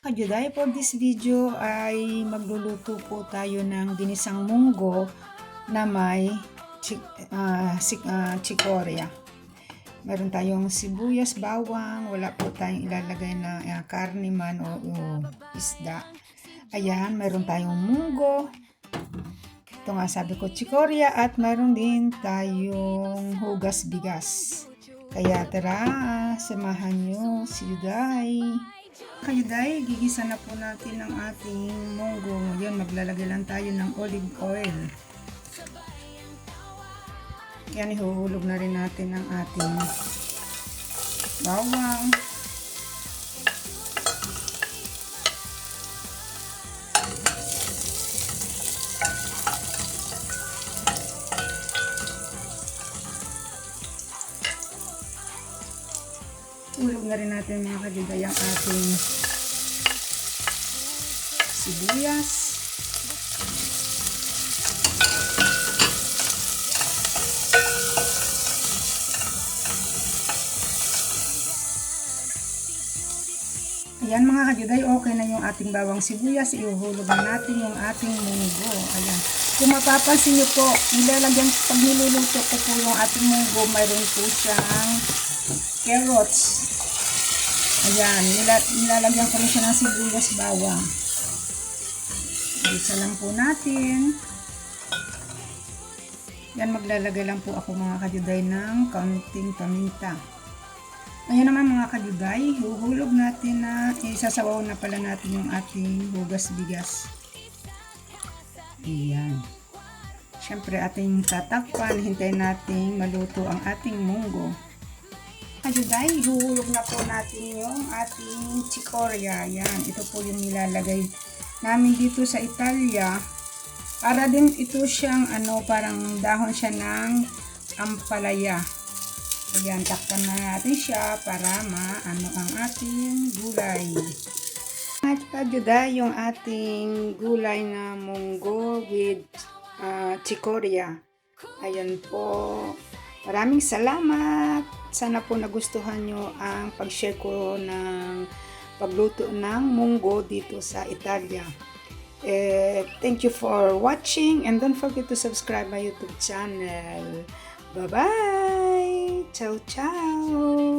Kajuday, for this video ay magluluto po tayo ng ginisang munggo na may chicoria. Meron tayong sibuyas, bawang, wala po tayong ilalagay na karne man o isda. Ayan, meron tayong munggo. Ito nga sabi ko, chicoria, at meron din tayong hugas bigas. Kaya tara, samahan nyo si Juday. Kajuday, gigisa na po natin ang ating munggo. Ngayon, maglalagay lang tayo ng olive oil. Yan, ihuhulog na rin natin ang ating bawang. Hulog na rin natin mga kajuday ang ating sibuyas. Ayan mga kajuday, okay na yung ating bawang sibuyas. Ihuhulog na natin yung ating munggo. Ayan. Kung mapapansin nyo po, nilalagyan, pag niluluto ko po yung ating munggo, mayroon po siyang carrots. Ayan, nilalagyan ko rin siya ng sibuyas, bawang. Isa lang po natin. Yan, maglalagay lang po ako mga kajuday ng kaunting paminta. Ngayon naman mga kajuday, huhulog natin na isasawaw na pala natin yung ating hugas bigas. Ayan. Siyempre ating tatakpan, hintayin natin maluto ang ating munggo. Kajuday, huhulog na po natin yung ating chicoria. Yan, ito po yung nilalagay namin dito sa Italia. Para din ito siyang parang dahon siya ng ampalaya. Ayan, takpan na natin siya para maano ang ating gulay. At kajuday, yung ating gulay na munggo with chicoria. Ayan po. Maraming salamat. Sana po nagustuhan nyo ang pag-share ko ng pagluto ng munggo dito sa Italia. Thank you for watching and don't forget to subscribe my YouTube channel. Bye-bye! Ciao, ciao!